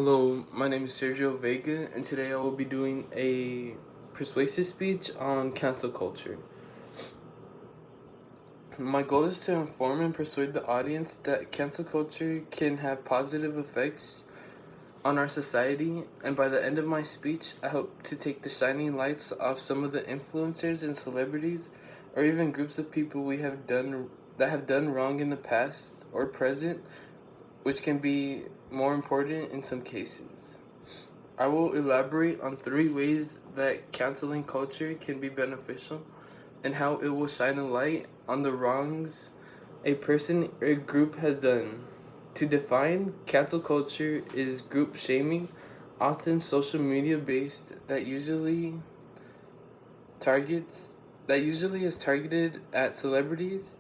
Hello, my name is Sergio Vega, and today I will be doing a persuasive speech on cancel culture. My goal is to inform and persuade the audience that cancel culture can have positive effects on our society, and by the end of my speech, I hope to take the shining lights off some of the influencers and celebrities, or even groups of people that have done wrong in the past or present, which can be more important in some cases. I will elaborate on 3 ways that canceling culture can be beneficial and how it will shine a light on the wrongs a person or a group has done. To define, cancel culture is group shaming, often social media based, targets that usually is targeted at celebrities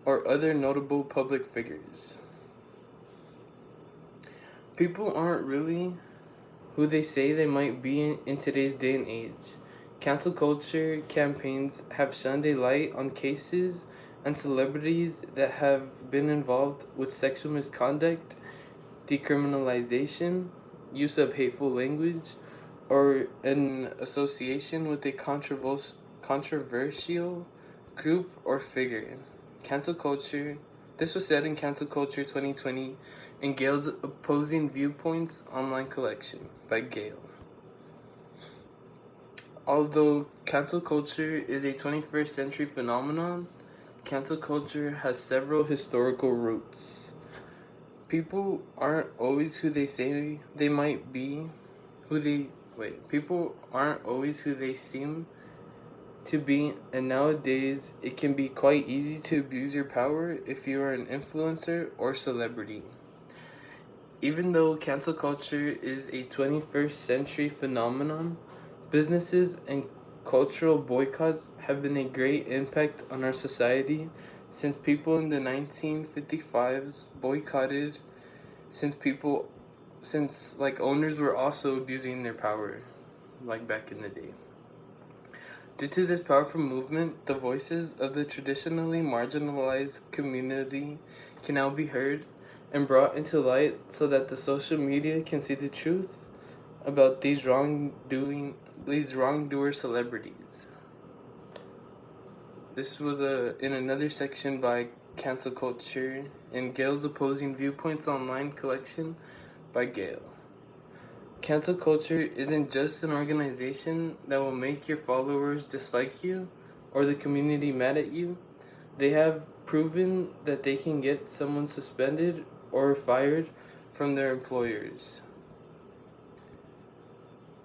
or other notable public figures. People aren't really who they say they might be in today's day and age. Cancel culture campaigns have shined a light on cases and celebrities that have been involved with sexual misconduct, decriminalization, use of hateful language, or an association with a controversial group or figure. Cancel culture. This was said in Cancel Culture 2020 in Gail's Opposing Viewpoints online collection by Gail. Although cancel culture is a 21st century phenomenon, cancel culture has several historical roots. People aren't always who they say they might be, people aren't always who they seem to be, and nowadays it can be quite easy to abuse your power if you are an influencer or celebrity. Even though cancel culture is a 21st century phenomenon, businesses and cultural boycotts have been a great impact on our society since people in the 1955s boycotted since owners were also abusing their power like back in the day. Due to this powerful movement, the voices of the traditionally marginalized community can now be heard and brought into light so that the social media can see the truth about these wrongdoer celebrities. This was in another section by Cancel Culture in Gail's Opposing Viewpoints online collection by Gail. Cancel culture isn't just an organization that will make your followers dislike you or the community mad at you. They have proven that they can get someone suspended or fired from their employers.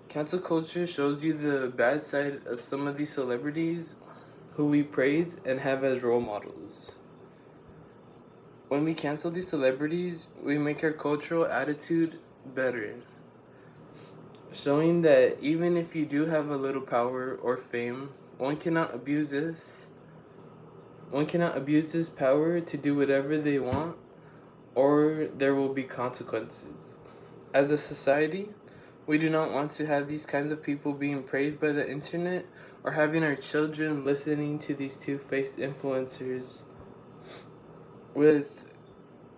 Cancel culture shows you the bad side of some of these celebrities who we praise and have as role models. When we cancel these celebrities, we make our cultural attitude better, showing that even if you do have a little power or fame, one cannot abuse this power to do whatever they want, or there will be consequences. As a society, we do not want to have these kinds of people being praised by the internet or having our children listening to these two-faced influencers. With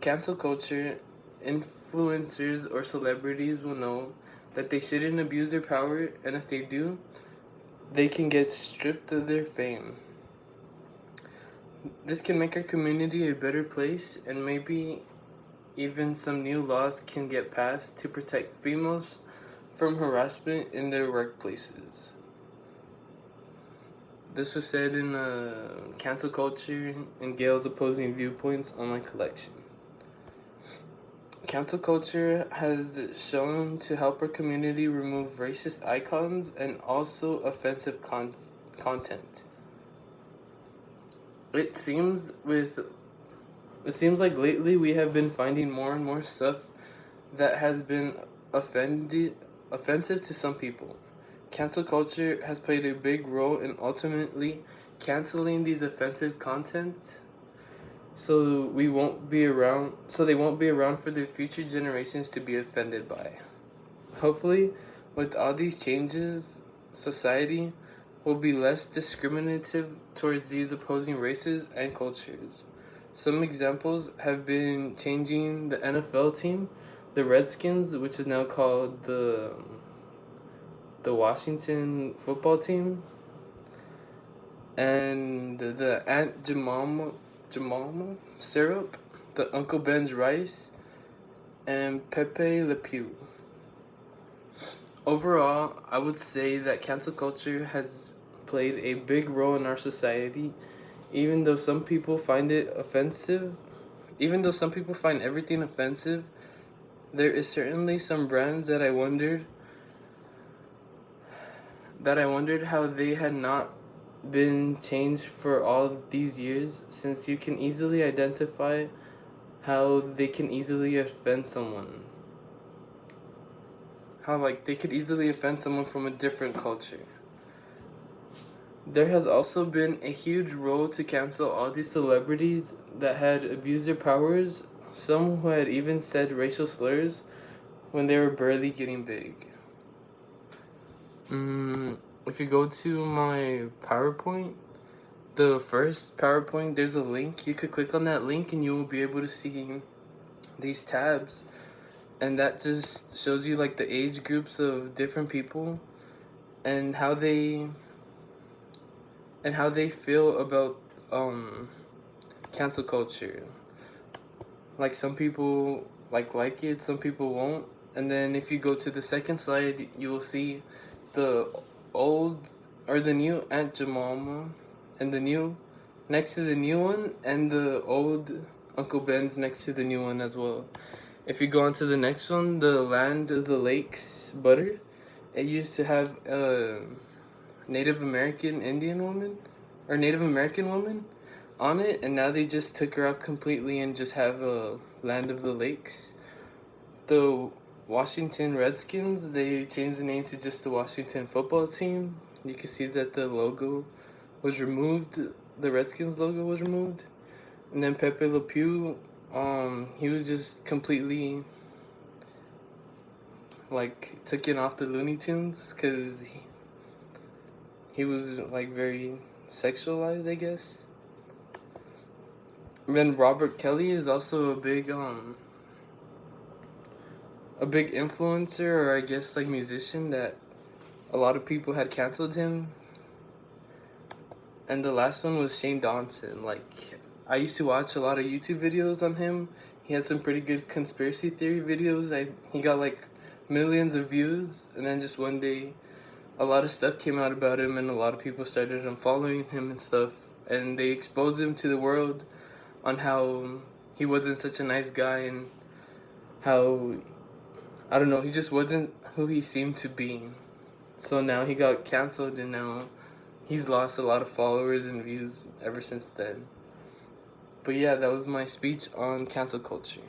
cancel culture, influencers or celebrities will know that they shouldn't abuse their power, and if they do, they can get stripped of their fame. This can make our community a better place, and maybe even some new laws can get passed to protect females from harassment in their workplaces. This was said in Cancel Culture and Gail's Opposing Viewpoints online collection. Cancel culture has shown to help our community remove racist icons and also offensive content. It seems like lately we have been finding more and more stuff that has been offensive to some people. Cancel culture has played a big role in ultimately canceling these offensive content so they won't be around for the future generations to be offended by. Hopefully, with all these changes, society will be less discriminative towards these opposing races and cultures. Some examples have been changing the NFL team the Redskins, which is now called the Washington football team, and the Aunt Jemima syrup, the Uncle Ben's rice, and Pepe Le Pew. Overall, I would say that cancel culture has played a big role in our society, even though some people find it offensive. Even though some people find everything offensive, there is certainly some brands that I wondered how they had not been changed for all these years, since you can easily identify how they can easily offend someone. How, like, they could easily offend someone from a different culture. There has also been a huge role to cancel all these celebrities that had abused their powers, some who had even said racial slurs when they were barely getting big. If you go to my PowerPoint, the first PowerPoint, there's a link. You could click on that link and you will be able to see these tabs. And that just shows you like the age groups of different people and how they feel about cancel culture. Like some people like it, some people won't. And then if you go to the second slide, you will see the old or the new Aunt Jemima and the new next to the new one, and the old Uncle Ben's next to the new one as well. If you go on to the next one, the Land of the Lakes butter, it used to have a Native American Indian woman or Native American woman on it, and now they just took her out completely and just have a Land of the Lakes. The Washington Redskins, they changed the name to just the Washington football team. You can see that the logo was removed, the Redskins logo was removed. And then Pepe Le Pew, he was just completely like taken off the Looney Tunes because he was like very sexualized, I guess. And then Robert Kelly is also a big influencer, or I guess like musician, that a lot of people had canceled him. And the last one was Shane Dawson. Like, I used to watch a lot of YouTube videos on him. He had some pretty good conspiracy theory videos. He got like millions of views, and then just one day a lot of stuff came out about him, and a lot of people started unfollowing him and stuff, and they exposed him to the world on how he wasn't such a nice guy, and how, I don't know, he just wasn't who he seemed to be. So now he got canceled, and now he's lost a lot of followers and views ever since then. But yeah, that was my speech on cancel culture.